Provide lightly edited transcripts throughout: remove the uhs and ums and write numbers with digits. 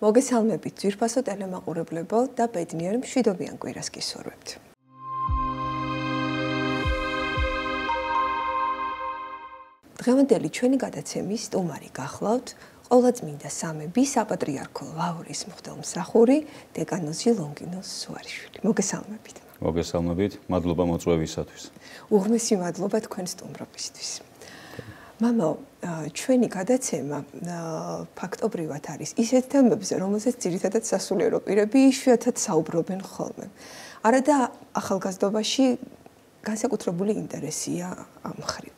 მოგესალმებით ძვირფასო ტელემაყურებლებო და ბედნიერ მშვიდობიან კვირას გისურვებთ. დღევანდელი ჩვენი გადაცემის სტუმარი გახლავთ ყოვლადწმინდა სამების საპატრიარქო ლაურის მღვდელმსახური დეკანოზი ლონგინოს სუარიშვილი. მოგესალმებით. მოგესალმებით, მადლობა მოწვევისათვის. უღმესი მადლობა თქვენ სტუმრობისთვის. მამაო, ჩვენი გადაცემა ფაქტობრივად არის ისეთ თემებზე, რომელზეც ძირითადად სასულიერო პირები იშვიათად საუბრობენ ხოლმე. არა და ახალგაზრდობაში განსაკუთრებული ინტერესია ამ მხრივ.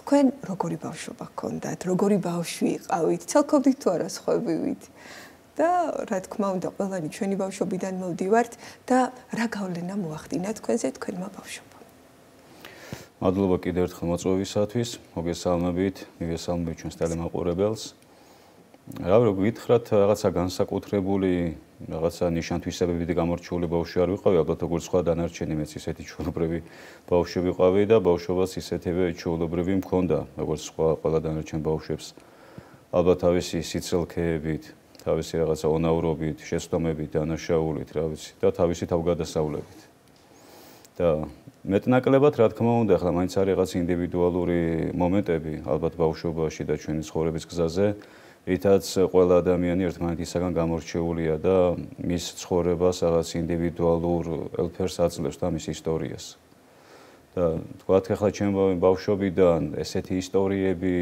თქვენ როგორი ბავშვობა გქონდათ, როგორი ბავშვი იყავით, ცალკეობით თუ არა სხვებივით და რა თქმა უნდა, ყველანი ჩვენი ბავშვობიდან მოვდივართ და რა გავლენა მოახდინა თქვენზე თქვენმა ბავშვობამ. მადლობა კიდევ ერთხელ მოწვევისათვის, მოგესალმებით, მივესალმებით ჩვენს ტელემაყურებელს. რა ვიცი, გითხრათ, რაღაცა განსაკუთრებული, რაღაცა ნიშან-თვისებებით გამორჩეული ბავშვი არ ვიყავი, ალბათ როგორც სხვა დანარჩენი მეც ისეთი ჩვეულებრივი ბავშვი ვიყავი და ბავშვობაც ისეთივე ჩვეულებრივი მქონდა, როგორც სხვა ყველა დანარჩენ ბავშვებს. ალბათ თავისი სიცილქეებით, თავისი რაღაცა ონაურობით, შეცდომებით, დანაშაულით, რა ვიცი, და თავისი თავგადასავლებით. და მეტნაკლებად, რა თქმა უნდა, ახლა მაინც არის რაღაც ინდივიდუალური მომენტები, ალბათ ბავშვობაში და ჩვენი ცხოვრების გზაზე, რითაც ყველა ადამიანი ერთმანეთისაგან გამორჩეულია და მის ცხოვრებას რაღაც ინდივიდუალურ ელფერს აძლევს და მის ისტორიას. და თქვათ, ახლა ჩემი ბავშვობიდან ესეთი ისტორიები,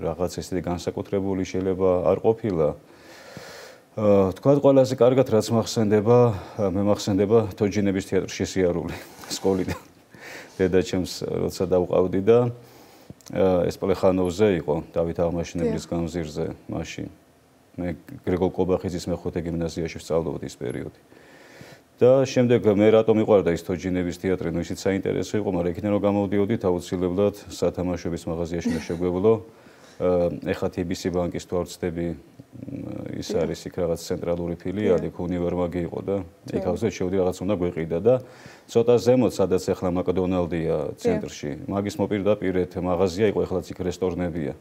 რაღაც ესეთი განსაკუთრებული შეიძლება არ ყოფილა. თქვათ, ყველაზე კარგად რაც მახსენდება, მე მახსენდება თოჯინების თეატრში სიარული სკოლიდან. დედაჩემს როცა დავყავდი და ესპლეხანოვზე იყო, დავით აღმაშენებლის გამზირზე მაშინ. მე გრიგოლ კობახიძის მეხუთე გიმნაზიაში ვსწავლობდი ის პერიოდი. და შემდეგ მე რატომ მიყვარდა ის თოჯინების თეატრი, ნუ ისიც საინტერესო იყო, მაგრამ იქიდან რომ გამოვდიოდით, აუცილებლად სათამაშოების მაღაზიაში მე შეგვევლო. ეხლა TBC ბანკის თუ არ ვცდები, ის არის იქ რაღაც ცენტრალური ფილიალი, იქ უნივერმაგი იყო და იქ ავზე შევდი რაღაც უნდა გვეყიდა და ცოტა ზემოთ, სადაც ეხლა მაკდონალდია ცენტრში, მაგის მოპირდაპირედ მაღაზია იყო, ეხლაც იქ რესტორნებია.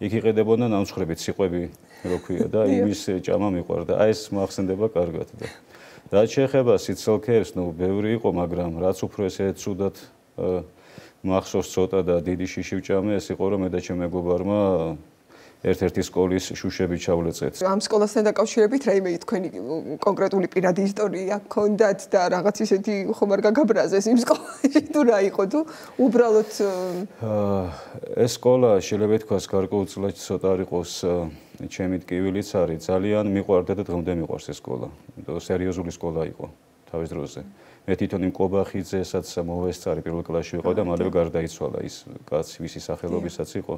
იქ იყიდებოდნენ ნამცხრები, ციყვები, რო ქვია და იმის ჭამა მიყვარდა. აი ეს მახსენდება კარგად და რაც შეეხება სიცილქეებს, ნუ ბევრი იყო, მაგრამ რაც უფრო ესე ცუდად მახსოვს ცოტა და დიდი შიში ვჭამე, ეს იყო რომ მე და ჩემ მეგობარმა ერთ-ერთი სკოლის შუშები ჩავლეწეთ. ამ სკოლასთან დაკავშირებით რაიმე თქვენი კონკრეტული პირადი ისტორია გქონდათ და რაღაც ისეთი ხომ არ გაგაბრაზეს იმ სკოლაში თუ რა იყო თუ უბრალოდ ეს სკოლა შეიძლება ითქვას გარკვეულწილად ცოტა არ იყოს ჩემი ტკივილიც არის, ძალიან მიყვარდა და დღემდე მიყვარს ეს სკოლა. სერიოზული სკოლა იყო თავის დროზე. მე თვითონ იმ კობახიძესაც მოვესწარი პირველ კლასში ვიყავ და მალევე გარდაიცვალა ის კაცი, ვისი სახელობისაც იყო.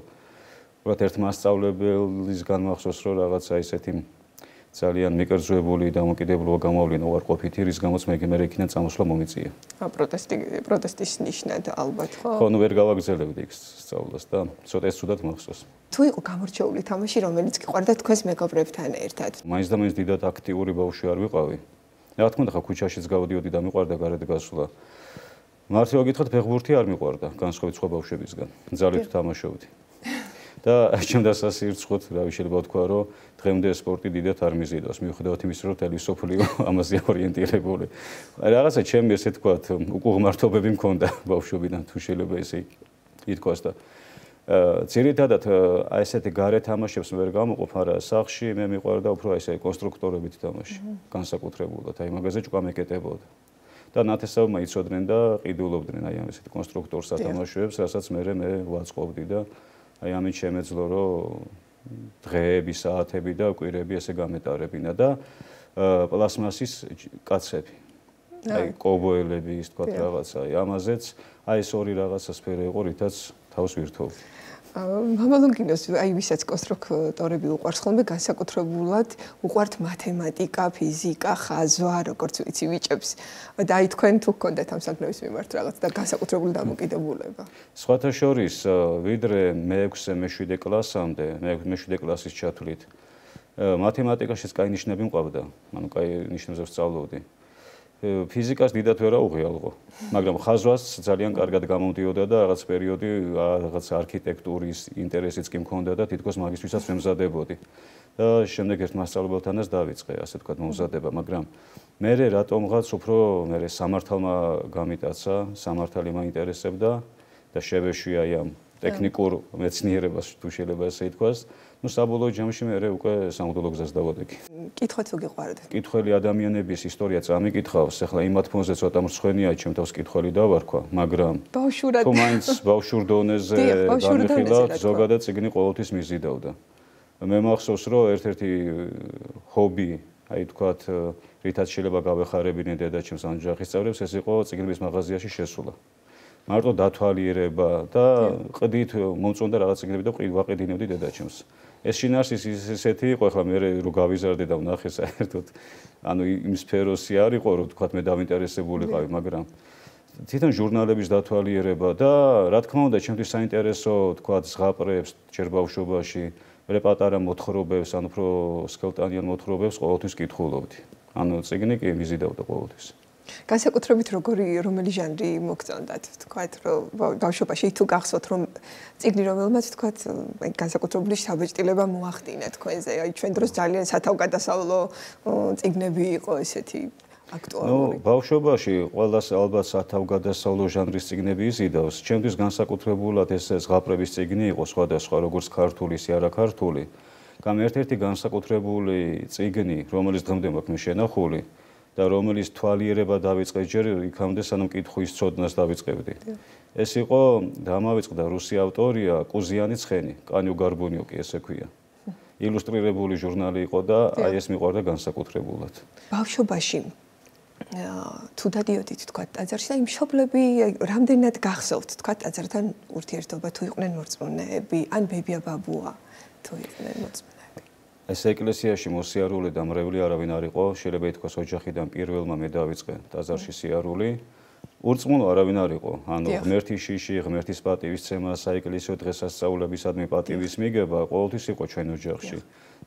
უბრალოდ ერთ მასწავლებელისგან მახსოვს, რომ რაღაცა ისეთი ძალიან მიკერძოებული დამოკიდებულება გამოვლინა უარყოფითი, რის გამოც მე იქიდან წამოსვლა მომიწია. პროტესტის ნიშნად ალბათ, ხო? ხო, ნუ ვერ გავაგზელებდი იქ სწავლას და ცოტა ეს ცუდად მახსოვს. თუ იყო გამორჩეული თამაში, რომელიც გიყვარდა თქვენს მეგობრებთან ერთად? მაინც და მაინც დიდად აქტიური ბავშვი არ ვიყავი. რა თქმა უნდა, ქუჩაშიც გავდიოდი და მიყვარდა გარეთ გასვლა. მართლა გითხრათ, ფეხბურთი არ მიყვარდა, განსხვავებით სხვა ბავშვებისგან. ძალით ვთამაშობდი. და ჩემ დასასირცხოთ, რა ვიცი, შეიძლება ვთქვა, რომ დღემდე სპორტი დიდად არ მიზიდავს, მიუხედავად იმისა, რომ მთელი სოფლიო ამაზე ორიენტირებული. რაღაცა ჩემი ესე ვთქვათ, უკუღმართობები მქონდა ბავშვობიდან, თუ შეიძლება ესე ითქვას და ძირითადად აი ესეთი გარე თამაშებს ვერ გამოყოფ, არა სახლში მე მიყვარდა უფრო აი ესე კონსტრუქტორებით თამაში, განსაკუთრებულად, აი მაგაზე ჭუკა მეკეტებოდა. და ნათესავმა იცოდნენ და ყიდულობდნენ აი ამ ესეთი კონსტრუქტორ სათამაშოებს, რასაც მე ვაწყობდი და აი ამით შემეძლო, რომ დღეები, საათები და კვირები ესე გამეტარებინა და პლასმასის კაცები. აი კოვბოელები ის თქვა რაღაცა, აი ამაზეც აი ეს ორი რაღაცა სფერო იყო, რითაც თავს ვირთვობდი. მამალ ლონგინოს აი ვისაც კონსტრუქტორები უყვარს ხოლმე განსაკუთრებულად უყვართ მათემატიკა, ფიზიკა, ხაზვა, როგორც ვიცი ვიჭებს და აი თქვენ თუ გქონდათ ამ საკითხების მიმართ რაღაც და განსაკუთრებული დამოკიდებულება. სხვათა შორის ვიდრე მე-6 მე-7 კლასამდე, მე-7 კლასის ჩათვლით მათემატიკაშიც კაი ნიშნები მყავდა, ანუ კაი ნიშნებზე ვსწავლობდი. ფიზიკას დიდად ვერ აუღიალყო, მაგრამ ხაზვას ძალიან კარგად გამომდიოდა და რაღაც პერიოდი რაღაც არქიტექტურის ინტერესიც კი მქონდა და თითქოს მაგისტრისას ვემზადებოდი. და შემდეგ ერთ მასწავლებელთანაც დავიწყე, ასე ვთქვათ, მომზადება, მაგრამ მე რატომღაც უფრო მე სამართალმა გამიტაცა, სამართალი მაინტერესებდა და შევეშვი აი ამ ტექნიკურ მეცნიერებას თუ შეიძლება ესე ითქვას. Ну, საბოლოო ჯამში მე უკვე სამღვდელო გზას დავადგე. კითხვაც უგიყვარდა. კითხველი ადამიანების ისტორია წამიკითხავს, ახლა იმათ ფონზე ცოტა მრცხვენია, ჩემ თავს კითხველი დავარქვა, მაგრამ ბავშვურად თუ მაინც ბავშვურ დონეზე განვიხილავთ, ზოგადად წიგნი ყოველთვის მიზიდავდა. მე მახსოვს, რომ ერთ-ერთი ჰობი, აი თქვათ, რითაც შეიძლება გავეხარებინე დედაჩემს ან ოჯახის წევრებს, ეს იყო წიგნების მაღაზიაში შესვლა. მარტო დათვალიერება და ყდით მომწონდა რაღაც წიგნები და ვაყიდინებდი დედაჩემს. ეს შინაარსის ისეთი იყო, ახლა მე რო გავიზარდე და ვნახე საერთოდ, ანუ იმ სფეროსი არ იყო, რომ თქვათ მე დავინტერესებულიყავი, მაგრამ თვითონ ჟურნალების დათვალიერება და რა თქმა უნდა, ჩემთვის საინტერესო თქვათ ზღაპრებს ჯერ ბავშვობაში, მე პატარა მოთხრობებს, ან უფრო სკელტანიან მოთხრობებს ყოველთვის კითხულობდი. ანუ წიგნი კი ვიზიდავდა ყოველთვის. განსაკუთრებით რომელი ჟანრი მოგწონდათ, თქვათ, რომ ბავშვობაში თუ გახსოვთ, რომ წიგნი რომელმაც თქვათ, აი განსაკუთრებული საბეჭდილება მოახდინა თქვენზე, აი ჩვენ დროს ძალიან სათავგადასავლო წიგნები იყო ესეთი აქტუალური. ბავშვობაში ყველას ალბათ სათავგადასავლო ჟანრის წიგნები იზიდავს. ჩემთვის განსაკუთრებულად ეს ზღაპრების წიგნი იყო სხვადასხვა, როგორც ქართული, ისე არაქართული. ერთ-ერთი განსაკუთრებული წიგნი, რომელიც დღემდე მაქვს მე შენახული და რომელიც თვალიერება დავიწყე ჯერ იქამდე სანამ კითხვის ცოდნას დავიწყებდი. ეს იყო დამავიწყდა რუსი ავტორია კუზიანი ცხენი, კანიუ გარბუნიუკი ესე ქვია. ილუსტრირებული ჟურნალი იყო და აი ეს მიყვარდა განსაკუთრებულად. ბავშვობაში თუ დადიოდით თქვათ ტაძარში და იმ მშობლები რამდენად გახსოვთ თქვათ ტაძართან ურთიერთობა თუ იყვნენ მორწმუნეები ან ბებია ბაბუა თუ იყვნენ მორწმუნეები. ეს ეკლესიაში მოსიარული და მრევლი არავინ არ იყო, შეიძლება ითქვას ოჯახიდან პირველმა მე დავიწყე ტაძარში სიარული. ურწმუნო არავინ არ იყო, ანუ ღმერთის შიში, ღმერთის პატივისცემა, საეკლესიო დღესასწაულებისადმი პატივის მიგება ყოველთვის იყო ჩვენ ოჯახში.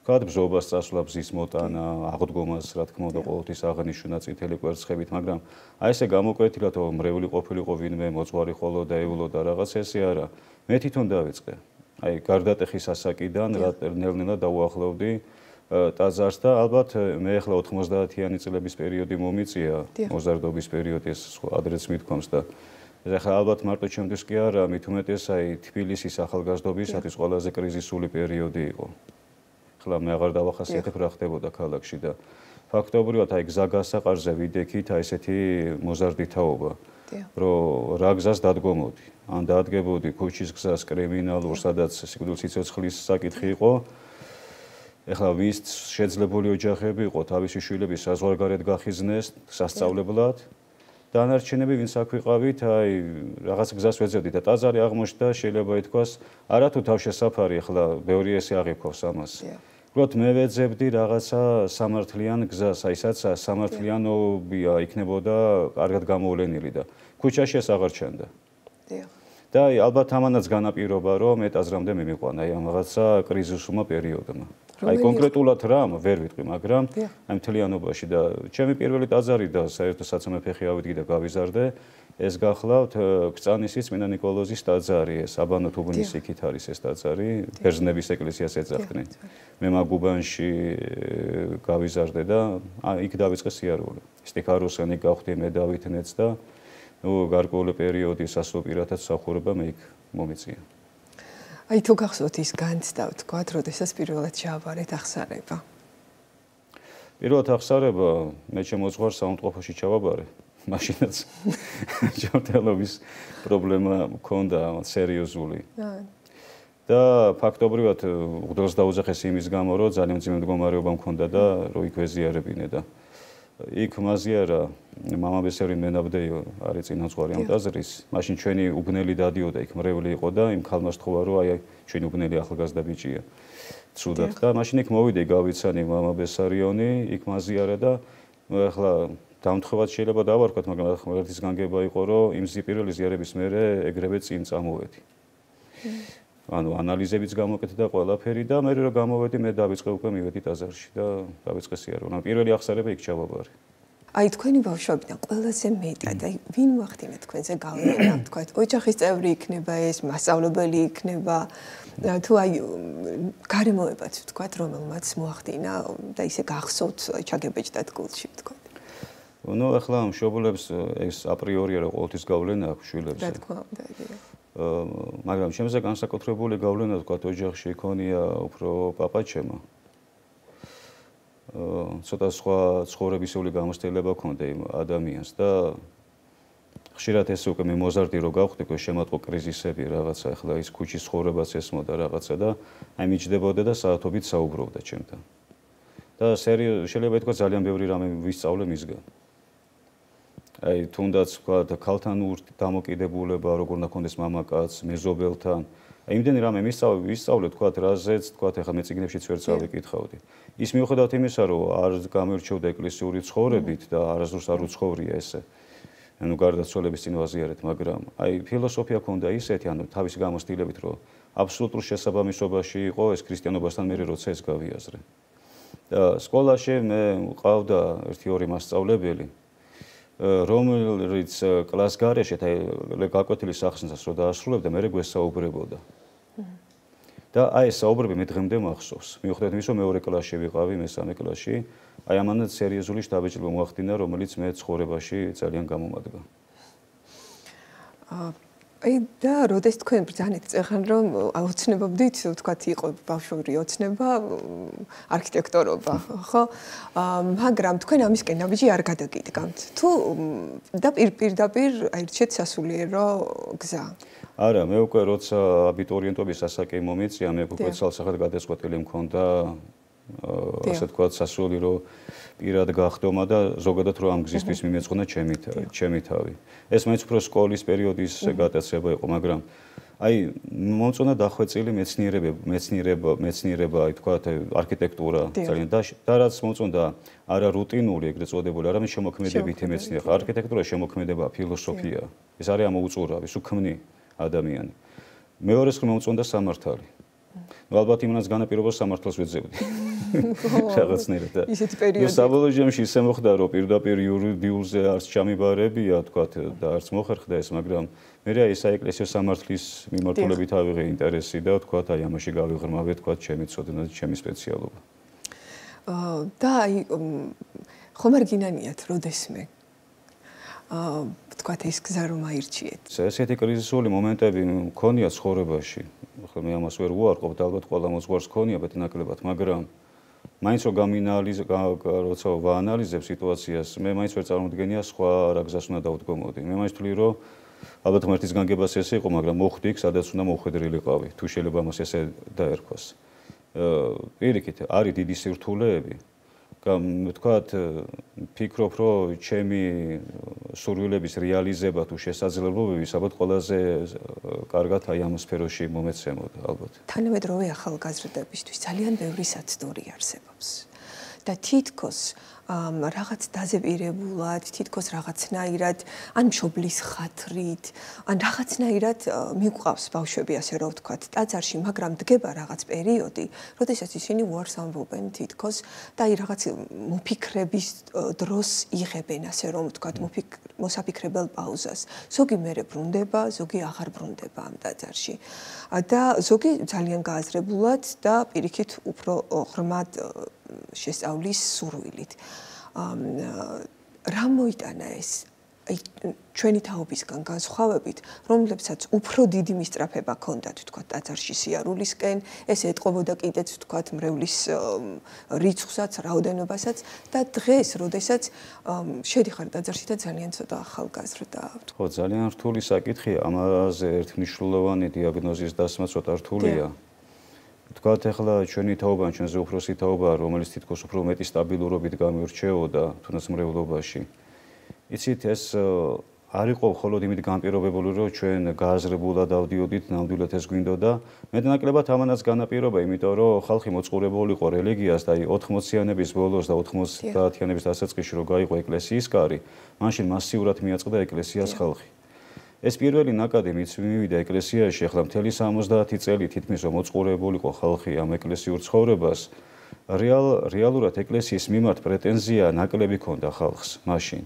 ვთქვათ, ბზობას წასვლა, ბზის მოტანა, აღდგომას, რა თქმა უნდა, ყოველთვის აღნიშნა წითელი კვერცხებით, მაგრამ აი ესე გამოკვეთილად მრევლი ყოფილიყო ვინმე, მოძღვარი ხოლო და ეულო და რაღაც ესე არა. მე თვითონ დავიწყე. აი გარდატეხის ასაკიდან ნელ-ნელა დავუახლოვდი ტაძარს და ალბათ მე ახლა 90-იანი წლების პერიოდი მომიწია, მოზარდობის პერიოდი ეს ადრეც მithქვამს და ახლა ალბათ მარტო ჩემთვის კი არა, მით უმეტეს აი თბილისის ახალგაზრდობისათვის ყველაზე კრიზისული პერიოდი იყო. ახლა მე აღარ დავახასიათებ რა ხდებოდა ქალაქში და ფაქტობრივად აი გზაგასაყარზე ვიდექით აი ესეთი მოზარდითაობა. რომ რა გზას დადგომოდი, ან დადგებოდი ქუჩის გზას კრიმინალურ, სადაც სიკვდილის სიცოცხლის საკითხი იყო. ეხლა ვის შეძლებული ოჯახები იყო, თავისი შვილები საზღვარგარეთ გახიზნეს სასწავლებლად. დანარჩენები ვინც აქ ვიყავით, აი რაღაც გზას ვეძებდით და ტაძარი აღმოჩნდა, შეიძლება ითქვას, არა თუ თავშესაფარი, ახლა ბევრი ესე აღიქვავს ამას. უბრალოდ მე ვეძებდი რაღაცა სამართლიან გზას, აი სადაც სამართლიანობია იქნებოდა კარგად გამოვლენილი და ქუჩაში ეს აღარ ჩანდა. და აი ალბათ ამანაც განაპირობა, რომ მე ტაძრამდე მიმიყვანა აი ამ რაღაცა კრიზისულმა პერიოდმა. აი კონკრეტულად რამ ვერ ვიტყვი, მაგრამ აი მთლიანობაში და ჩემი პირველი ტაძარი და საერთოდ საწამე ფეხი ავიდგი და გავიზარდე, ეს გახლავთ ქწანისის წმინდა ნიკოლოზის ტაძარი, ეს აბანო თუბნის იქით არის ეს ტაძარი, ბერძნების ეკლესიას ეძახდნენ. მე მაგუბანში გავიზარდე და იქ დავიწყე სიარული. სტიქაროსანი გავხდი მე დავითნეც და გარკვეული პერიოდი სასულო პირადად მსახურება მე იქ მომიწია. აი თუ გახსოვთ ის განცდა ვთქვათ, როდესაც პირველად ჩააბარეთ აღსარება. პირველად აღსარება მე შემოძღვარ საუნდყოფოში ჩავაბარე. მაშინაც ჯანმრთელობის პრობლემა მქონდა სერიოზული. და ფაქტობრივად უგდოს დაუძახეს იმის გამო, რომ ძალიან მძიმე მდგომარეობა მქონდა და რომ იქ ვეზიარებინე და იქ მაზიარა მამაბესერი მენაბდეიო არის წინამძღვარი ამ ტაძრის. მაშინ ჩვენი უბნელი დადიოდა იქ მრევლი იყო და იმ ქალმა სთხოვა რომ აი ჩვენი უბნელი ახალგაზრდა ბიჭია. ცუდად და მაშინ იქ მოვიდე გავიცანი მამაბესარიონი, იქ მაზიარა და ახლა დამთხოვად შეიძლება დავარქვათ, მაგრამ ერთის განგება იყო რომ იმ პირველი ზიარების მერე ეგრევე წინ წამოვედი. ანუ ანალიზებიც გამოკეთე და ყველაფერი და მე რომ გამოვედი მე დავიწყე უკვე მივედი ტაძარში და დავიწყე სიარული. პირველი აღსარება იქ ჩავაბარე. აი თქვენი ბავშვობიდან ყველაზე მეტად აი ვინ მოახდინა თქვენზე გავლენა, თქვა ოჯახის წევრი იქნება ეს, მასწავლებელი იქნება თუ აი გარემოებაც თქვა რომელმაც მოახდინა და ისე გახსოვთ ჩაგებეჭდათ გულში თქვა. ნუ ახლა მშობლებს ეს აპრიორია რა ყოველთვის გავლენა აქვს შვილებზე. რა თქმა უნდა, მაგრამ ჩემზე განსაკუთრებული გავლენა თქვა ოჯახში იქონია უფრო პაპაჩემა. ცოტა სხვა ცხოვრებისეული გამოცდილება ჰქონდა იმ ადამიანს და ხშირად ეს უკვე მე მოზარდი რო გავხდი, უკვე შემატყო კრიზისები რაღაცა, ახლა ის ქუჩის ცხოვრებაც ესმოდა რაღაცა და აი მიჯდებოდა და საათობით საუბრობდა ჩემთან. და შეიძლება ითქვა ძალიან ბევრი რამე ვისწავლე მისგან. აი თუნდაც თქვა ქალთან დამოკიდებულება, როგორ უნდა ქონდეს მამაკაც, მეზობელთან. აი იმდენი რამე ვისწავლე თქვა რაზეც თქვა ახლა მე წიგნებშიც ვერ წავიკითხავდი. ის მიუხედავად იმისა, რომ არ გამერჩევდა ეკლესიური ცხოვრებით და არასდროს არ უცხოვრია ესე. ანუ გარდაცვალების წინ ვაზიარეთ, მაგრამ აი ფილოსოფია ქონდა ისეთი, ანუ თავის გამოცდილებით, რომ აბსოლუტურ შესაბამისობაში იყო ეს ქრისტიანობასთან მე როცა ეს გავიაზრე. და სკოლაში მე მყავდა 1-2 მასწავლებელი, რომელიც კლას გარეშე აი გაკვეთილის სახსნას რო დაასრულებდა, მე გვესაუბრებოდა. და აი ეს საუბრები მე დღემდე მახსოვს. მიუხედავად იმისა, რომ მეორე კლასში ვიყავი, მესამე კლასში, აი ამანაც სერიოზული შთაბეჭდილება მოახდინა, რომელიც მე ცხოვრებაში ძალიან გამომადგა. აი და როდეს თქვენ ბრძანეთ წეხან რომ აუცნებობდით, თქვათ იყო ბავშვური ოცნება, არქიტექტორობა, ხო? მაგრამ თქვენ ამისკენ ნაბიჯი არ გადაგიდგამთ. თუ და პირდაპირ აირჩეთ სასულიერო გზა. არა, მე უკვე როცა აბიტურიენტობის ასაკი მომიწია, მე უკვე ცალსახად გადაწყვეტილი მქონდა ასე თქვათ სასულიერო პირად გახდომა და ზოგადად რო ამ გზისთვის მიმეწყნა ჩემი თავი. ეს მაინც უფრო სკოლის პერიოდის გატაცება იყო, მაგრამ აი მომწონა დახვეწილი მეცნიერება, აი თქვათ არქიტექტურა ძალიან და რაც მომწონდა არა რუტინული ეგრეთ წოდებული, არამედ შემოქმედებითი მეცნიერება. არქიტექტურა შემოქმედება, ფილოსოფია. ეს არის ამოუწურავი, სუქმნი ადამიანი. მეორეს ხრი მომწონდა სამართალი. ნუ ალბათ იმანაც განაპირობას სამართალს ვეძებდი. რაღაცნაირად. ისეთი პერიოდი. საბოლოო ჯამში ისე მოხდა, რომ პირდაპირ იურიდიულზე არც ჩამიბარებია, თქვათ და არც მოხერხდა ეს, მაგრამ მე აი საეკლესიო სამართლის მიმართულებით ავიღე ინტერესი და თქვათ აი ამაში გავიღრმავე, თქვათ ჩემი ცოდნა და ჩემი სპეციალობა. და აი ხომ არ გინანიათ როდესმე თქვათ ეს გზა რომ აირჩიეთ. ესეთი კრიზისული მომენტები მქონია ცხოვრებაში. ხო მე ამას ვერ ვუარყოფ და ალბათ ყველა მოძღვარს მქონია მეტნაკლებად, მაგრამ მაინც რომ როცა ვაანალიზებ სიტუაციას, მე მაინც ვერ წარმოვიდგენია სხვა რა გზას უნდა დავდგომოდი. მე მაინც ვთვლი, რომ ალბათ ღმერთის განგებაც ესე იყო, მაგრამ მოხვდი იქ, სადაც უნდა მოხვედრილიყავი, თუ შეიძლება ამას ესე დაერქვას. პირიქით, არის დიდი სირთულეები. ვთქვათ, ფიქრობ, რომ ჩემი სურვილების რეალიზება თუ შესაძლებლობები საბათ ყველაზე კარგად აი ამ სფეროში მომეცემოდა ალბათ. თანამედროვე ახალგაზრდებისთვის ძალიან ბევრი საცდური არსებობს. და თითქოს რაღაც დაზეპირებულად, თითქოს რაღაცნაირად, ან მშობლის ხათრით, ან რაღაცნაირად მიყვავს ბავშვები, ასე რომ ვთქვათ, ტაძარში, მაგრამ დგება რაღაც პერიოდი, როდესაც ისინი უარს ამბობენ თითქოს და აი რაღაც მოფიქრების დროს იღებენ, ასე რომ ვთქვათ, მოსაფიქრებელ პაუზას. ზოგი მერე ბრუნდება, ზოგი აღარ ბრუნდება ამ ტაძარში. და ზოგი ძალიან გააზრებულად და პირიქით უფრო ღრმად შესწავლის სურვილით. რა მოიტანა ეს აი ჩვენი თაობისგან განსხვავებით, რომლებსაც უფრო დიდი მისწრაფება ჰქონდათ, თქვათ, ტაძარში სიარულისკენ, ეს ეტყობოდა კიდეც, თქვათ, მრევლის რიცხვსაც, რაოდენობასაც და დღეს, როდესაც შედიხარ ტაძარში და ძალიან ცოტა ახალგაზრდა. ხო, ძალიან რთული საკითხია, ამაზე ერთმნიშვნელოვანი დიაგნოზის დასმა ცოტა რთულია. თქვათ, ახლა ჩვენი თაობა, ჩვენზე უფროსი თაობა, რომელიც თითქოს უფრო მეტი სტაბილურობით გამირჩეოდა თუნდაც მრევლობაში. იცით, ეს არ იყო მხოლოდ იმით განპირობებული, რომ ჩვენ გააზრებულად დავდიოდით, ნამდვილად ეს გვინდოდა. მეტნაკლებად ამანაც განაპირობა, იმიტომ რომ ხალხი მოწყურებული იყო რელიგიას და 80-იანების ბოლოს და 90-იანების დასაწყისში რო გაიყო ეკლესიის კარი, მაშინ მასიურად მიაწყდა ეკლესიას ხალხი. ეს პირველი ნაკადი მივიდა ეკლესიაში, ახლა მთელი 70 წელი თითქმის რომ მოწყურებულიყო ხალხი ამ ეკლესიურ ცხოვრებას. რეალურად ეკლესიის მიმართ პრეტენზია ნაკლები ქონდა ხალხს მაშინ.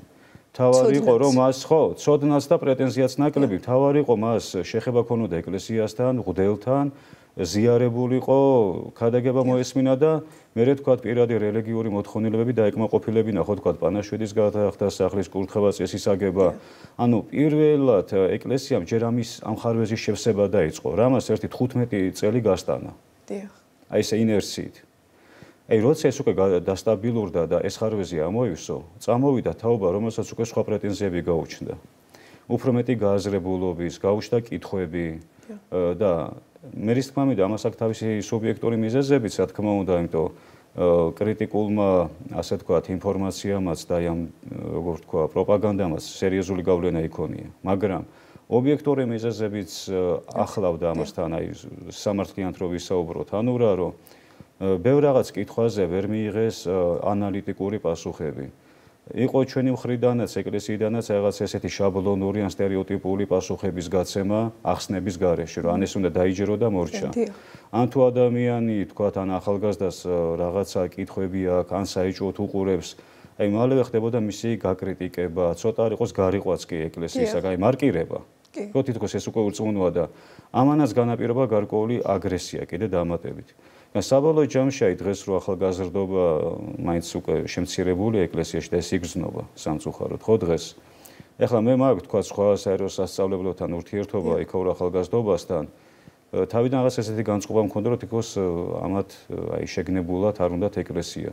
თავარი იყო რომ მას ხო, ცოდნაც და პრეტენზიაც ნაკლები, თავარი იყო მას შეხება ქონოდა ეკლესიასთან, ღმრთელთან, ზიარებულიყო, ქადაგება მოესმინა და მერე თქვა პირადი რელიგიური მოთხოვნილებები დაეკმაყოფილებინა, ხო თქვა პანაშვიდის გადაახდა სახლის კურთხევა წესისაგება. ანუ პირველად ეკლესიამ ჯერ ამის ამხარვეზის შევსება დაიწყო, რამაც ერთი 15 წელი გასტანა. დიახ. აი ესე ინერციით. აი როცა ეს უკვე დასტაბილურდა და ეს ხარვეზი ამოივსო, წამოვიდა თაობა, რომელსაც უკვე სხვა პრეტენზიები გაუჩნდა. უფრო მეტი გააზრებულობის, გაუჩნდა კითხვები და მე რის თქმა მინდა ამას აქვს თავისი სუბიექტური მიზეზებიც, რა თქმა უნდა, იმიტომ კრიტიკულმა, ასე ვთქვათ, ინფორმაციამაც და ამ როგორ ვთქვა, პროპაგანდამაც სერიოზული გავლენა იქონია, მაგრამ ობიექტური მიზეზებიც ახლავდა ამასთან, აი სამართლიანად რო ვისაუბროთ, ანუ რა რომ ბევრ რაღაც კითხვაზე ვერ მიიღეს ანალიტიკური პასუხები. იყო ჩვენი მხრიდანაც, ეკლესიიდანაც რაღაც ესეთი შაბლონური ან სტერეოტიპული პასუხების გაცემა ახსნების გარეშე, რომ ან ეს უნდა დაიჯერო და მორჩა. ან თუ ადამიანი, თქვათ, ან ახალგაზრდას რაღაცა კითხვები აქვს, ან საეჭვოდ უყურებს, აი მალევე ხდებოდა მისი გაკრიტიკება, ცოტა არ იყოს გარიყვაც კი ეკლესიისაგან, აი მარკირება. ხო, თითქოს ეს უკვე ურწმუნოა და ამანაც განაპირობა გარკვეული აგრესია კიდე დამატებით. საბოლოო ჯამში აი დღეს რო ახალგაზრდობა მაინც უკვე შემცირებული ეკლესიაში და ეს იგრძნობა სამწუხაროდ ხო დღეს. ეხლა მე მაქვს თქვა სხვა საერთო სასწავლებელთან ურთიერთობა იქაურ ახალგაზრდობასთან. თავიდან რაღაც ესეთი განწყობა მქონდა რომ თითქოს ამათ აი შეგნებულად არ უნდათ ეკლესია.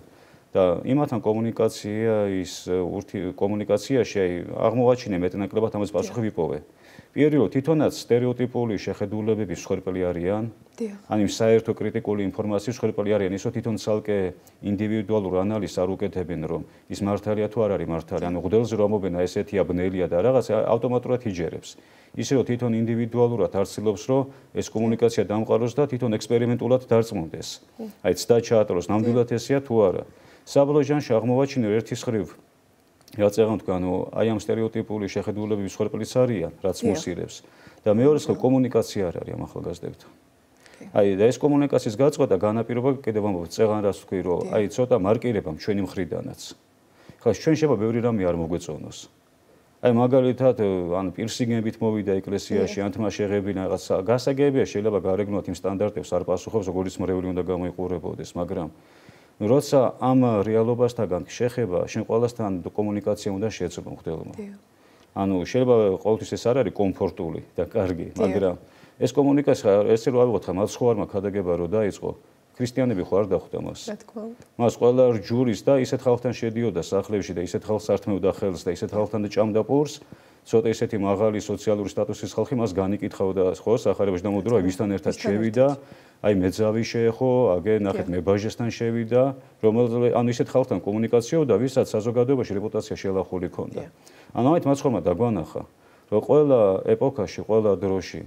და იმათთან კომუნიკაციაში აი აღმოაჩინე მეტნაკლებად ამას პასუხი ვიპოვე. პირველად თვითონაც სტერეოტიპული შეხედულებების მსხვერპლი არიან. ან იმ საერთო კრიტიკული ინფორმაციის მსხვერპლი არიან, ისო თვითონ ცალკე ინდივიდუალურ ანალიზს არ უკეთებენ, რომ ის მართალია თუ არ არის მართალი. ანუ ღმრთელზე რომ ამობენა ესეთია ბნელია და რაღაც ავტომატურად იჯერებს. ისე რომ თვითონ ინდივიდუალურად არცილობს, რომ ეს კომუნიკაცია დამყაროს და თვითონ ექსპერიმენტულად დარწმუნდეს. აი ცდა ჩაატაროს, ნამდვილად ესეა თუ არა. საბოლოო ჯამში აღმოვაჩინე ერთის ხრივ რაც აღარ თქვა, ანუ აი ამ სტერეოტიპული შეხედულებების მსხვერპლიც არიან, რაც მოსირებს. და მეორეს ხრივ კომუნიკაცია არ არის ამ ახალგაზრდებთან. აი და ეს კომუნიკაციის გაწყვეტა განაპირობა კიდევ ამბობ წეღან რას თქვი, რომ აი ცოტა მარკირებამ ჩვენი მხრიდანაც. ხა ჩვენ შეიძლება ბევრი რამე არ მოგვეწონოს. აი მაგალითად, ან პირსინგებით მოვიდა ეკლესიაში, ან თმა შეღებინა რაღაც გასაგებია, შეიძლება გარეგნულად იმ სტანდარტებს არ პასუხობს, როგორც მრევლი უნდა გამოიყურებოდეს, მაგრამ როცა ამ რეალობასთან შეხება, შენ ყველასთან კომუნიკაცია უნდა შეეცვალო მღვდელმა. ანუ შეიძლება ყოველთვის ეს არ არის კომფორტული და კარგი, მაგრამ ეს კომუნიკაცია ესე რომ ავიღოთ ხა მას ხო არ მაქვს ქადაგება რომ დაიწყო. ქრისტიანები ხო არ დახვდა მას. მას ყველა ჯურის და ისეთ ხალხთან შედიოდა სახლებში და ისეთ ხალხს ართმევდა ხელს და ისეთ ხალხთან ჭამდა პურს. ცოტა ისეთი მაღალი სოციალური სტატუსის ხალხი მას განიკითხავდა ხო სახარებაში და მოდრო აი ვისთან ერთად შევიდა. აი მეძავი შეეხო, აგე ნახეთ მებაჟესთან შევიდა, რომელზეც ანუ ისეთ ხალხთან კომუნიკაციობდა, ვისაც საზოგადოებაში რეპუტაცია შელახული ჰქონდა. ანუ ამით მას ხომ დაგვანახა, რომ ყველა ეპოქაში, ყველა დროში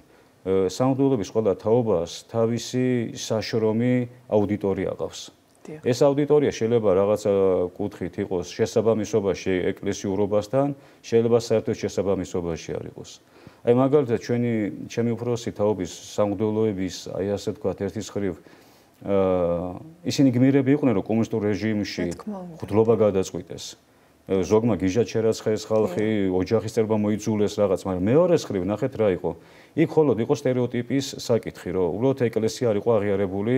სამღვდელოების ყველა თაობას თავისი საშრომი აუდიტორია ყავს. ეს აუდიტორია შეიძლება რაღაცა კუთხით იყოს შესაბამისობაში ეკლესიურობასთან, შეიძლება საერთოდ შესაბამისობაში არ იყოს. აი მაგალითად ჩემი უფროსი თაობის სამღვდელოების აი ასე ვთქვათ ერთის ხრივ ისინი გმირები იყვნენ რომ კომუნისტურ რეჟიმში ღვთლობა გადაწყვიტეს. ზოგმა გიჟად შერაცხეს ხალხი, ოჯახის წევრობა მოიძულეს რაღაც, მაგრამ მეორეს ხრივ ნახეთ რა იყო. იქ მხოლოდ იყო სტერეოტიპის საკითხი, რომ უბრალოდ ეკლესია არ იყო აღიარებული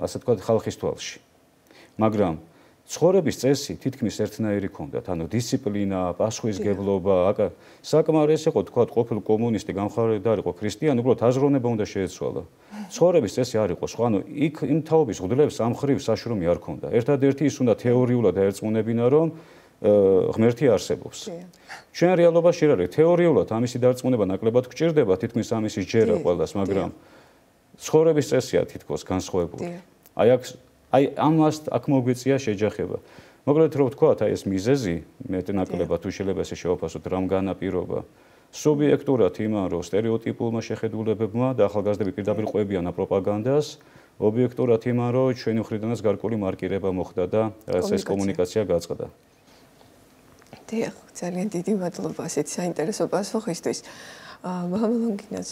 ასე ვთქვათ ხალხის თვალში. მაგრამ ცხოვრების წესი თითქმის ერთნაირი ჰქონდათ, ანუ დისციპლინა, პასუხისგებლობა, საკმარისი იყო თქვა ყოფილი კომუნისტი გამხარდა არ იყო ქრისტიანი, უბრალოდ აზროვნება უნდა შეეცვალა. ცხოვრების წესი არ იყო სხვა, ანუ იქ იმ თაობის მღვდლებს ამ ხრივ საშრომი არ ჰქონდა. ერთადერთი ის უნდა თეორიულად დაერწმუნებინა, რომ ღმერთი არსებობს. ჩვენ რეალობაში რა არის? თეორიულად ამისი დარწმუნება ნაკლებად გვჭირდება, თითქმის ამისი ჯერა ყველას, მაგრამ ცხოვრების წესია თითქოს განსხვავებული. აი ამას აქ მოგვიწია შეჯახება. მოკლედ რომ ვთქვათ, აი ეს მიზეზი მეტნაკლებად თუ შეიძლება ესე შევაფასოთ რამ განაპირობა. სუბიექტურად იმან რომ სტერეოტიპულმა შეხედულებებმა და ახალგაზრდები პირდაპირ ყვებიან პროპაგანდას, ობიექტურად იმან რომ ჩვენი მხრიდანაც გარკვეული მარკირება მოხდა და ეს კომუნიკაცია გაწყდა. დიახ, ძალიან დიდი მადლობა ასეთ საინტერესო პასუხისთვის. მამალონგინაც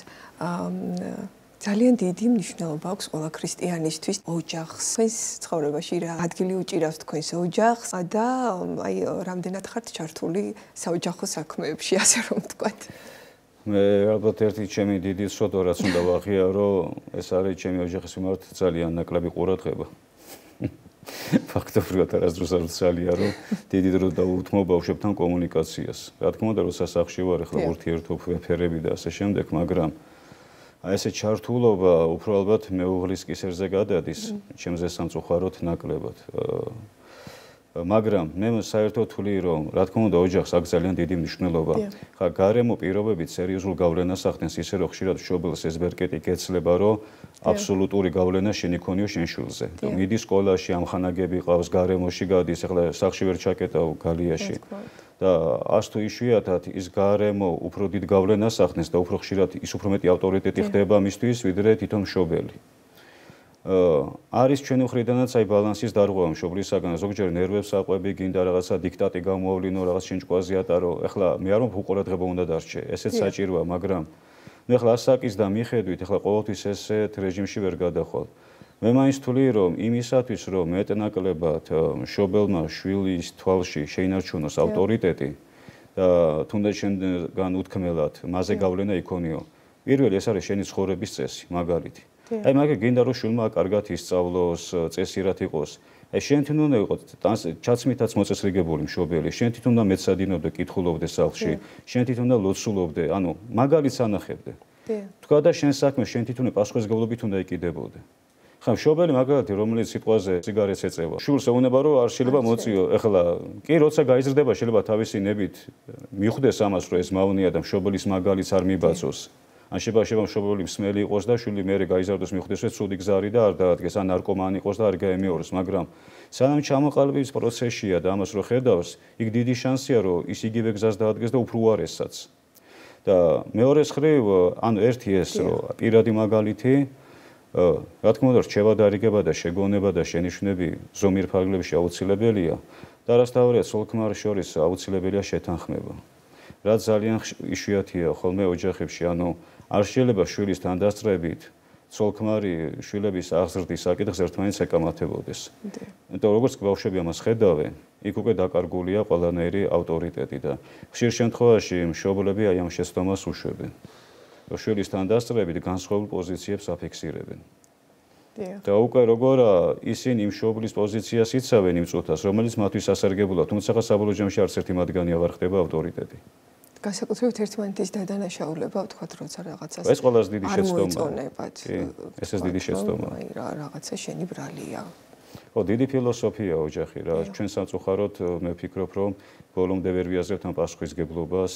ძალიან დიდი მნიშვნელობა აქვს ყველა ქრისტიანისთვის ოჯახს. თქვენს ცხოვრებაში რა ადგილი უჭირავს თქვენს ოჯახს და აი რამდენად ხართ ჩართული საოჯახო საქმეებში, ასე რომ ვთქვათ. მე ალბათ ერთი ჩემი დიდი სოდო რაც უნდა ვაღიარო, ეს არის ჩემი ოჯახის მიმართ ძალიან ნაკლები ყურადღება. ფაქტობრივად არასდროს არ ვცალია, რომ დიდი დრო დაუთმო ბავშვებთან კომუნიკაციას. რა თქმა უნდა, რომ სასახლში ვარ, ახლა ურთიერთობ ვეფერები და ასე შემდეგ, მაგრამ აი ესე ჩართულობა უფრო ალბათ მეუღლის კისერზე გადადის, ჩემზე სამწუხაროდ ნაკლებად. მაგრამ მე საერთოდ ვთვლი, რომ რა თქმა უნდა ოჯახს აქვს ძალიან დიდი მნიშვნელობა. ხა გარემო პირობებით სერიოზულ გავლენას ახდენს, ისე რომ ხშირად მშობელს ეს ბერკეტი გეცლება, რომ აბსოლუტური გავლენა შენ იქონიო შენ შვილზე. მიდი სკოლაში, ამხანაგები ყავს, გარემოში გადის, ახლა სახლში ვერ ჩაკეტავ გალიაში. და ას თუ იშვიათად ის გარემო უფრო დიდ გავლენას ახდენს და უფრო ხშირად ის უფრო მეტი ავტორიტეტი ხდება მისთვის, ვიდრე თვითონ მშობელი. არის ჩვენი მხრიდანაც აი ბალანსის დარღვევა მშობლისაგან, ზოგჯერ ნერვებს აყვები, გინდა რაღაცა დიქტატი გამოავლინო, რაღაც შენჭკვაზე ატარო. ეხლა მე არ ვამბობ უყურადღება უნდა დარჩე, ესეც საჭიროა, მაგრამ ნუ ეხლა ასაკის და მიხედვით, ეხლა ყოველთვის ესეთ რეჟიმში ვერ გადახვალ. მე მაინც ვთვლი, რომ იმისათვის, რომ მეტნაკლებად მშობელმა შვილის თვალში შეინარჩუნოს ავტორიტეტი და თუნდაც შენგან უთქმელად მასზე გავლენა იქონიო. პირველი ეს არის შენი ცხოვრების წესი, მაგალითი. აი მაგა გინდა რომ შვილმა კარგად ისწავლოს, წესიერად იყოს. აი შენ თვითონ უნდა იყოს ჩაცმითაც მოწესრიგებული მშობელი, შენ თვითონ უნდა მეცადინობდე, კითხულობდე სახლში, შენ თვითონ უნდა ლოცულობდე, ანუ მაგალითს ანახებდე. თქვა და შენ საქმე შენ თვითონ პასუხისმგებლობით უნდა იყიდებოდე. ხა მშობელი მაგალითი რომელიც სიტყვაზე სიგარეტს ეწევა, შვილს ეუბნება რომ არ შეიძლება მოწიო. ეხლა კი როცა გაიზრდება შეიძლება თავისი ნებით მიხვდეს ამას რომ ეს მავნია და მშობელის მაგალითს არ მიბაწოს. ან შეიძლება მშობელი მსმელი იყოს და შვილი მერე გაიზარდოს მიხვდეს რომ ცუდი გზა არის და არ დაადგეს, ან ნარკომანი იყოს და არ გაემეოროს, მაგრამ სანამ ჩამოყალიბების პროცესია და ამას რო ხედავს, იქ დიდი შანსია რომ ის იგივე გზას დაადგეს და უფრო უარესსაც. და მეორე მხრივ, ანუ ერთი ეს რომ პირადი მაგალითი რა თქმა უნდა, რჩევა დარიგება და შეგონება და შენიშვნები ზომიერ ფარგლებში აუცილებელია და არასდავრია სულ-ქმარ შორის აუცილებელია შეთანხმება. რაც ძალიან იშვიათია ხოლმე ოჯახებში, ანუ არ შეიძლება შვილის თანდასწრებით სულ-ქმარი შვილების აღზრდის საკითხს ერთმანეთს ეკამათებოდეს. იმიტომ რომ როგორც ბავშვები ამას ხედავენ, იქ უკვე დაკარგულია ყველანაირი ავტორიტეტი და ხშირ შემთხვევაში მშობლები აი ამ შეცდომას უშვებენ. შვილის თანდასწრებით განსხვავებულ პოზიციებს აფიქსირებენ. და უკვე როგორა ისინი მშობლის პოზიციას იცავენ იმ წუთას, რომელიც მათთვის ასარგებლოა, თუმცა საბოლოო ჯამში არც ერთი მათგანი აღარ ხდება ავტორიტეტი. განსაკუთრებით ერთმანეთის დადანაშაულება, ვთქვათ, როცა რაღაცას ეს ყველაზე დიდი შეცდომაა. მოიწონებათ. ეს დიდი შეცდომაა. აი რაღაცა შენი ბრალია. ხო, დიდი ფილოსოფია ოჯახი რა. ჩვენ სამწუხაროდ მე ვფიქრობ, რომ ბოლომდე ვერ ვიაზრებთ ამ პასუხისგებლობას,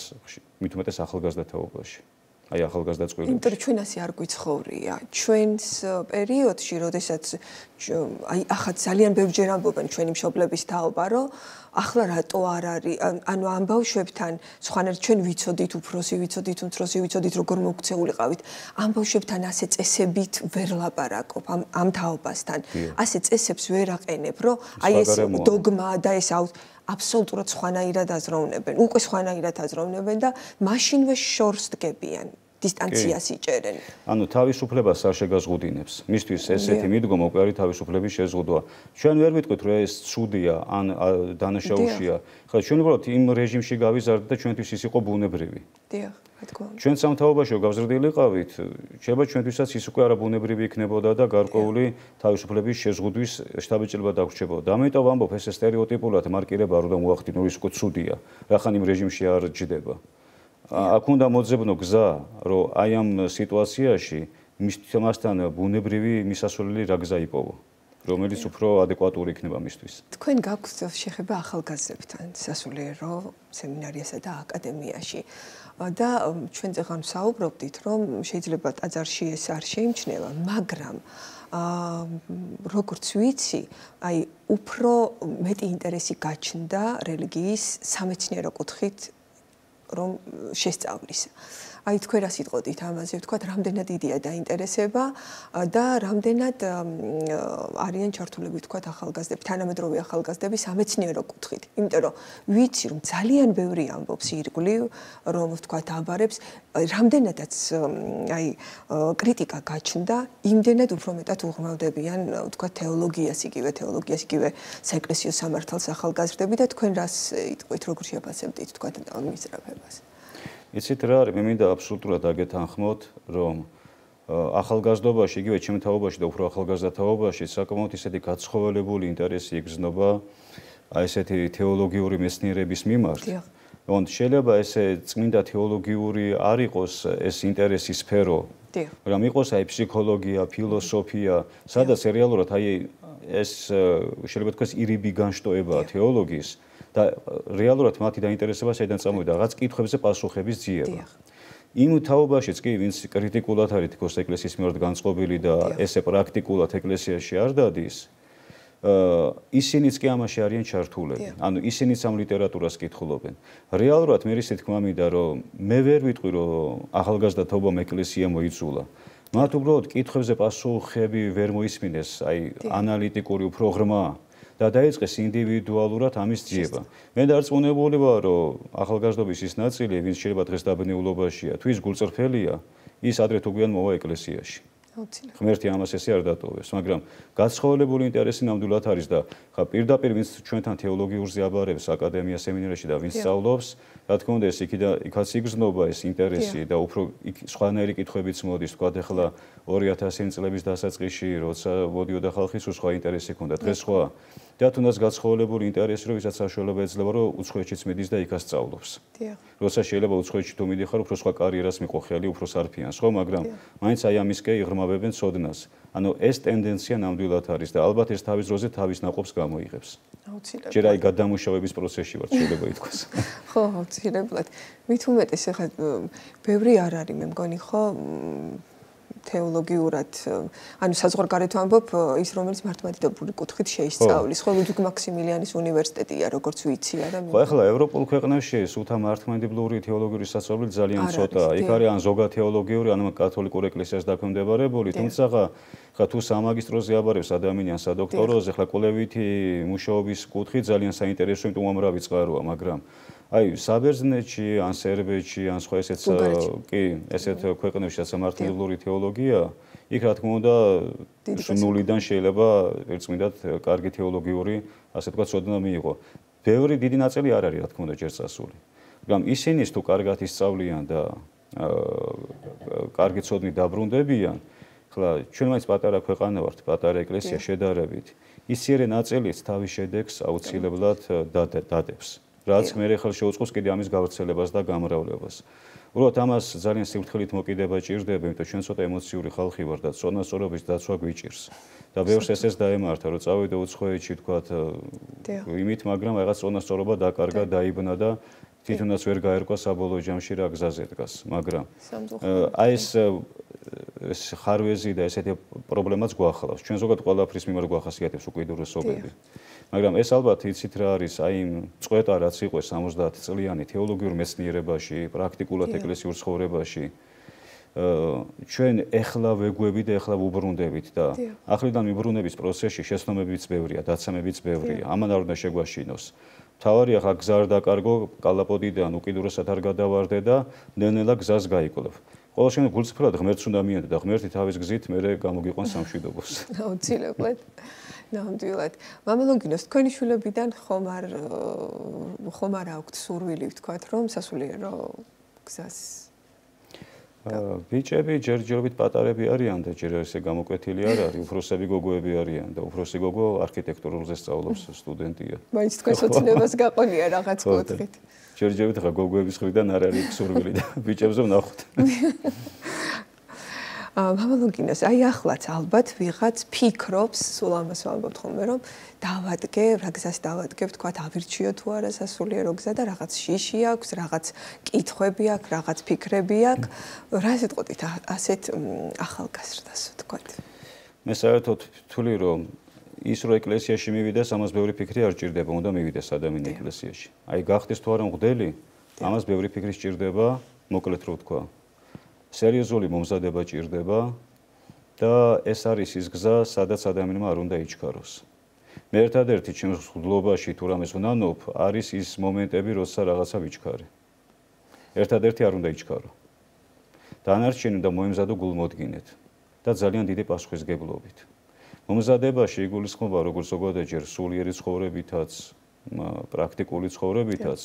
მით უმეტეს ახალგაზრდა თაობაში. აი ახალგაზრდა წყვილებში. იმიტომ რომ ჩვენ ასე არ გვიცხოვრია. ჩვენს პერიოდში, როდესაც აი ახლა ძალიან ბევრჯერ ამბობენ ჩვენი მშობლების თაობა, რომ ახლა რატო არ არის, ანუ ამ ბავშვებთან სხვანაირად ჩვენ ვიცოდით უფროსი, ვიცოდით უმცროსი, ვიცოდით როგორ მოქცეულიყავით. ამ ბავშვებთან ასე წესებით ვერ ლაპარაკობ ამ თაობასთან. ასე წესებს ვერ აყენებ, რომ აი ეს დოგმა და ეს აბსოლუტურად სხვანაირად აზროვნებენ, უკვე სხვანაირად აზროვნებენ და მაშინვე შორს დგებიან, დისტანციას იჭერენ. ანუ თავისუფლებას არ შეგაზღუდინებს. მისთვის ესეთი მიდგომა უკვე არის თავისუფლების შეზღუდვა. ჩვენ ვერ ვიტყვით, რომ ეს ცუდია ან დანაშაულია. ხა ჩვენ უბრალოდ იმ რეჟიმში გავიზარდეთ და ჩვენთვის ის იყო ბუნებრივი. დიახ, რა თქმა უნდა. ჩვენ სამთავრობაში გავზრდილიყავით, შეიძლება ჩვენთვისაც ის უკვე არაბუნებრივი იქნებოდა და გარკვეული თავისუფლების შეზღუდვის შთაბეჭდილება დაგვრჩებოდა. ამიტომ ვამბობ, ეს სტერეოტიპულად მარკირება არ უნდა მოახდინო, ის უკვე ცუდია. რახან იმ რეჟიმში არ ჯდება. აქ უნდა მოძებნო გზა, რომ აი ამ სიტუაციაში მასთან ბუნებრივი მისასვლელი რა გზა იპოვო, რომელიც უფრო ადეკვატური იქნება მისთვის. თქვენ გაქვთ შეხება ახალგაზრდებთან სასულიერო სემინარიასა და აკადემიაში და ჩვენ წეგან ვსაუბრობდით, რომ შეიძლება ტაძარში ეს არ შეიმჩნევა, მაგრამ როგორც ვიცი, აი უფრო მეტი ინტერესი გაჩნდა რელიგიის სამეცნიერო კუთხით რომ შესწავლისა. აი თქვენ რა სიტყოდით ამაზე, ვთქვათ, რამდენად დიდია დაინტერესება და რამდენად არიან ჩართულები, ვთქვათ, ახალგაზრდები, თანამედროვე ახალგაზრდები სამეცნიერო კუთხით. იმიტომ რომ ვიცი, რომ ძალიან ბევრი ამბობს ირგვლივ, რომ ვთქვათ, აბარებს, რამდენადაც აი კრიტიკა გაჩნდა, იმდენად უფრო მეტად უღრმავდებიან, ვთქვათ, თეოლოგიას, იგივე საეკლესიო სამართალს ახალგაზრდები და თქვენ რას იტყვით, როგორ შეაფასებდით, ვთქვათ, მისწრაფებას? იცით რა არის, მე მინდა აბსოლუტურად აგეთანხმოთ, რომ ახალგაზრდობაში, იგივე ჩემ თაობაში და უფრო ახალგაზრდა თაობაში საკმაოდ ისეთი გაცხოველებული ინტერესი იგრძნობა აი ესეთი თეოლოგიური მეცნიერების მიმართ. რომ შეიძლება ესე წმინდა თეოლოგიური არ იყოს ეს ინტერესის სფერო, მაგრამ იყოს აი ფსიქოლოგია, ფილოსოფია, სადაც რეალურად აი ეს შეიძლება თქვას ირიბი განშტოებაა თეოლოგიის და რეალურად მათი დაინტერესება საიდან წამოვიდა რაღაც კითხვებზე პასუხების ძიება. იმ თაობაშიც კი ვინც კრიტიკულად არის თქოს ეკლესიის მიმართ განწყობილი და ესე პრაქტიკულად ეკლესიაში არ დადის, ისინიც კი ამაში არიან ჩართულები. ანუ ისინიც ამ ლიტერატურას კითხულობენ. რეალურად მე ისე თქმა მინდა რომ მე ვერ ვიტყვი რომ ახალგაზრდა თაობამ ეკლესია მოიწულა. მათ უბრალოდ კითხვებზე პასუხები ვერ მოისმინეს, აი ანალიტიკური უფრო ღრმა და დაიწყეს ინდივიდუალურად ამის ძიება. მე დარწმუნებული ვარ, რომ ახალგაზრდობის ის ნაწილი, ვინც შეიძლება დღეს დაბნეულობაშია, თუ ის გულწრფელია, ის ადრე თუ გვიან მოვა ეკლესიაში. ღმერთი ამას ესე არ დატოვებს, მაგრამ გაცხოველებული ინტერესი ნამდვილად არის და ხა პირდაპირ ვინც ჩვენთან თეოლოგიურზე აბარებს აკადემია სემინარიაში და ვინც სწავლობს, რა თქმა უნდა ეს იქაც იგრძნობა ეს ინტერესი და უფრო სხვანაირი კითხვებიც მოდის, თქვა ახლა 2000 წლების დასაწყისში, როცა მოდიოდა ხალხი, სხვა ინტერესი ჰქონდა, დღეს სხვა და თუნდაც გაცხოველებული ინტერესი, რომ ვისაც საშუალება ეძლევა, რომ უცხოეთშიც მიდის და იქაც სწავლობს. როცა შეიძლება უცხოეთში თუ მიდიხარ, უფრო სხვა კარიერას მიყო ხელი, უფრო სარფიანს, ხო, მაგრამ მაინც აი ამისკე იღრმავებენ ცოდნას. ანუ ეს ტენდენცია ნამდვილად არის და ალბათ ეს თავის დროზე თავის ნაყოფს გამოიღებს. აუცილებლად. ჯერ აი გადამუშავების პროცესში ვარ, შეიძლება ითქვას. ხო, აუცილებლად. მით უმეტეს ახლა ბევრი არ არის, მე მგონი, ხო, თეოლოგიურად, ანუ საზღვარგარეთ ვამბობ, ის რომელიც მართლმადიდებლური კუთხით შეისწავლის, ხო, ლუდვიგ მაქსიმილიანის უნივერსიტეტია, როგორც ვიცი, არა? ხო, ახლა ევროპულ ქვეყნებში სულთა მართლმადიდებლური თეოლოგიური სასწავლებელი ძალიან ცოტაა. იქ არის ან ზოგათეოლოგიური, ან კათოლიკურ ეკლესიას დაქვემდებარებული, თუმცა ხა თუ სამაგისტროზე აბარებს ადამიანს სადოქტოროზე, ახლა კვლევითი მუშაობის კუთხით ძალიან საინტერესო, იმიტომ უამრავი წყაროა, მაგრამ აი საბერძნეთში, ან სერბეთში, ან სხვა ესეც კი, ესეთ ქვეყნებში სამართლმადიდებლური თეოლოგია, იქ რა თქმა უნდა ნულიდან შეიძლება ერთწმინდად კარგი თეოლოგიური, ასე ვთქვათ, ცოდნა მიიღო. ბევრი დიდი ნაწილი არ არის, რა თქმა უნდა, ჯერ წასული. მაგრამ ისინიც თუ კარგად ისწავლიან და კარგი ცოდნით დაბრუნდებიან, ხლა ჩვენ მაინც პატარა ქვეყანა ვართ, პატარა ეკლესია შედარებით. ისიერი ნაწილიც თავის შედეგს აუცილებლად დადებს. რაც მე ხელ შეუწყობს კიდე ამის გავრცელებას და გამრავლებას. უბრალოდ ამას ძალიან სიფრთხილით მოკიდება ჭირდება, იმიტომ ჩვენ ცოტა ემოციური ხალხი ვარ და წონასწორობის დაცვა გვიჭირს. და ბევრს ეს დაემართა, რომ წავიდა უცხოეთში, თქვათ, იმით, მაგრამ რაღაც წონასწორობა დაკარგა, დაიბნა და თვითონაც ვერ გაერკვა საბოლოო ჯამში რა გზაზე დგას, მაგრამ აი ეს ხარვეზი და ესეთი პრობლემაც გვახლავს. ჩვენ ზოგადად ყველაფრის მიმართ გვახასიათებს უკიდურესობები. მაგრამ ეს ალბათ იცით რა არის, აი წყვეტა რაც იყო 70 წლიანი თეოლოგიურ მეცნიერებაში, პრაქტიკულად ეკლესიურ ცხოვრებაში. ჩვენ ეხლა ვეგვები და ეხლა ვუბრუნდებით და ახლიდან მიბრუნების პროცესში შეცდომებიც ბევრია, დაცემებიც ბევრია. ამან არ უნდა შეგვაშინოს. თავარია ხა გზა არ დაკარგო, კალაპოტიდან უკიდურესად არ გადავარდე და ნელ-ნელა გზას გაიკლებ. ყოველ შემთხვევაში გულწრფელად ღმერთს უნდა მიენდე და ღმერთი თავის გზით მერე გამოგიყვანს სამშვიდობოს. აუცილებლად. ნამდვილად. მამალონგინოს თქვენი შვილებიდან ხომ არ აქვთ სურვილი, ვთქვათ, რომ სასულიერო გზას ბიჭები ჯერჯერობით პატარები არიან და ჯერ ესე გამოკვეთილი არ არის, უფროსები გოგოები არიან და უფროსი გოგო არქიტექტურულზე სწავლობს სტუდენტია. მაინც თქვენ სოცნებას გაყოლია რაღაც კუთხით. ჯერჯერობით ხა გოგოების მხრიდან არ არის სურვილი და ბიჭებზე ვნახოთ. მამალონგინოს, აი ახლაც ალბათ ვიღაც ფიქრობს, სულ ამას ვამბობთ ხოლმე, რომ დავადგე, რა გზას დავადგე, ვთქვათ, ავირჩიო თუ არა სასულიერო გზა და რაღაც შიში აქვს, რაღაც კითხვები აქვს, რაღაც ფიქრები აქვს. რა სიტყვით ასეთ ახალგაზრდას, ვთქვათ? მე საერთოდ ვთვლი, რომ ის რო ეკლესიაში მივიდეს, ამას ბევრი ფიქრი არ ჭირდება, უნდა მივიდეს ადამიანი ეკლესიაში. აი გახდეს თუ არა მღვდელი, ამას ბევრი ფიქრი სჭირდება, მოკლედ რო ვთქვა. სერიოზული მომზადება ჭირდება და ეს არის ის გზა, სადაც ადამიანმა არ უნდა იჩქაროს. მე ერთადერთი ჩემს მღვდლობაში თუ რამეს ვნანობ, არის ის მომენტები, როცა რაღაცა ვიჩქარი. ერთადერთი არ უნდა იჩქარო. დანარჩენი უნდა მოემზადო გულმოდგინედ და ძალიან დიდი პასუხისგებლობით. მომზადებაში იგულისხმება როგორც ზოგადად სულიერი ცხოვრებითაც, პრაქტიკული ცხოვრებითაც,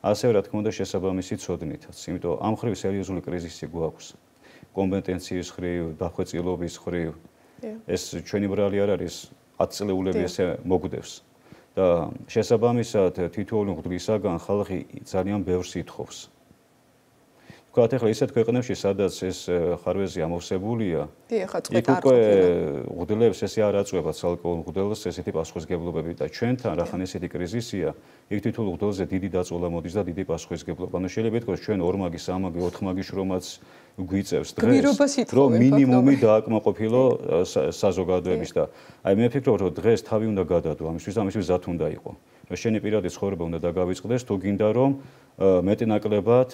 ასევე რა თქმა უნდა შესაბამისი ცოდნითაც. იმიტომ ამ ხრივ სერიოზული კრიზისი გვაქვს. კომპეტენციის ხრივ, დახვეწილობის ხრივ. ეს ჩვენი ბრალი არ არის 10 წლეულები ესე მოგვდევს. და შესაბამისად თითოეული მღვდლისაგან ხალხი ძალიან ბევრს ითხოვს. ვთქვათ, ახლა ისეთ ქვეყნებში, სადაც ეს ხარვეზი ამოვსებულია, იქ უკვე მღვდლებს ესე არ აწვევათ ცალკეულ მღვდელს ესეთი პასუხისგებლობები და ჩვენთან რახან ესეთი კრიზისია, იქ თითოეულ მღვდელზე დიდი დაწოლა მოდის და დიდი პასუხისგებლობა. ანუ შეიძლება ითქვას, ჩვენ 2 მაგი, 3 მაგი, 4 მაგი შრომაც გვიწევს დღეს, რომ მინიმუმი დააკმაყოფილო საზოგადოების და აი მე ვფიქრობ, რომ დღეს თავი უნდა გადადო, ამისთვის ზათ უნდა იყო. რომ შენი პირადი ცხოვრება უნდა დაგავიწყდეს, თუ გინდა რომ მეტნაკლებად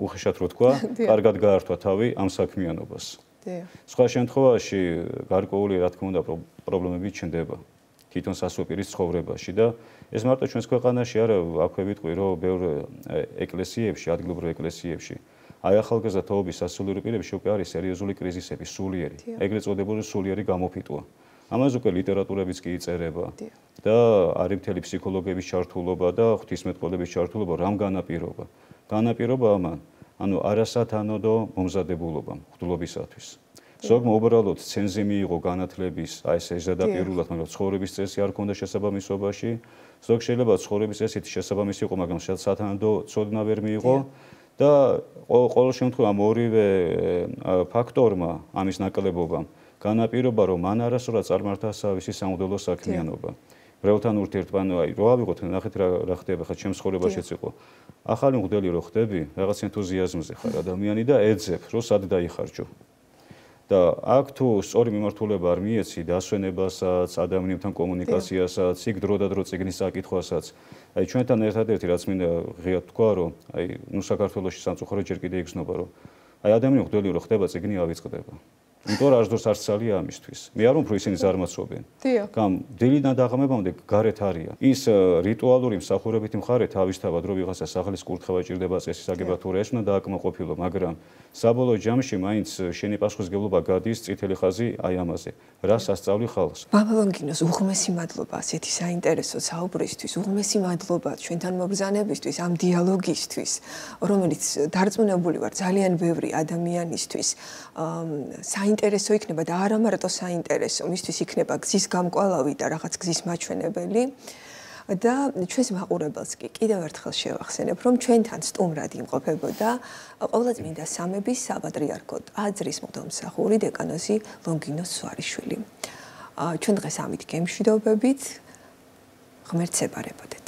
უხეშად რო თქვა, კარგად გაართვა თავი ამ საქმიანობას. სხვა შემთხვევაში გარკვეული რა თქმა უნდა პრობლემები ჩნდება თვითონ სასოფლის ცხოვრებაში და ეს მარტო ჩვენს ქვეყანაში არა, აქვე ვიტყვი, რომ ბევრ ეკლესიებში, ადგილობრივ ეკლესიებში აი ახალგაზრდა თაობის სასულიერო პირებში უკვე არის სერიოზული კრიზისები, სულიერი, ეგრეთ წოდებული სულიერი გამოფიტვა. ამაზე უკვე ლიტერატურებიც კი იწერება და არის მთელი ფსიქოლოგების ჩართულობა და ღვთისმეტყველების ჩართულობა რამ განაპირობა. განაპირობა ამან, ანუ არასათანადო მომზადებულობა მღვდლობისათვის. ზოგმა უბრალოდ ცენზი მიიღო განათლების, აი ეს ზედაპირულად, მაგრამ ცხოვრების წესი არ ქონდა შესაბამისობაში. ზოგ შეიძლება ცხოვრების წესით შესაბამისი იყო, მაგრამ სათანადო ცოდნა ვერ მიიღო და ყოველ შემთხვევაში ამ ორივე ფაქტორმა, ამის ნაკლებობამ განაპირობა, რომ მან არასდროს წარმართა თავისი სამღვდელო საქმიანობა. მრევლთან ურთიერთობა, აი რო ავიღოთ, ნახეთ რა ხდება, ხა ჩემს ცხოვრებაშიც იყო. ახალი მღვდელი რო ხდები, რაღაც ენთუზიაზმზე ხარ ადამიანი და ეძებ, რომ სად დაიხარჯო. და აქ თუ სწორი მიმართულება არ მიეცი დასვენებასაც, ადამიანებთან კომუნიკაციასაც, იქ დროდადრო წიგნის საკითხვასაც, აი ჩვენთან ერთადერთი რაც მინდა ღიად თქვა, რომ აი ნუ საქართველოში სამწუხაროდ ჯერ კიდე იგრძნობა, რომ აი ადამიანი მღვდელი რო ხდება, წიგნი ავიწყდება. იმიტომ რომ არასდროს არ ცალია ამისთვის. მე არ ვამბობ, რომ ისინი ზარმაცობენ. გამ დილიდან დაღამებამდე გარეთ არიან. ის რიტუალური მსახურებითი მხარე თავისთავად რო ვიღაცა სახლის კურთხევა ჭირდება წესის აგება თუ რა ეს უნდა დააკმაყოფილო, მაგრამ საბოლოო ჯამში მაინც შენი პასუხისგებლობა გადის წითელი ხაზი აი ამაზე. რა სასწავლი ხალხს. მამა ლონგინოს უღმესი მადლობა ასეთი საინტერესო საუბრისთვის, უღმესი მადლობა ჩვენთან მობრძანებისთვის, ამ დიალოგისთვის, რომელიც დარწმუნებული ვარ ძალიან ბევრი ადამიანისთვის საინტერესო იქნება და არა მარტო საინტერესო, მისთვის იქნება გზის გამკვალავი და რაღაც გზის მაჩვენებელი. და ჩვენს მაყურებელს კი კიდევ ერთხელ შევახსენებ, რომ ჩვენთან სტუმრად იმყოფებოდა ყოვლადწმინდა სამების საპატრიარქო ტაძრის მღვდელმსახური დეკანოზი ლონგინო სვარიშვილი. ჩვენ დღეს ამით გემშვიდობებით, ღმერთს ებარებოდეთ.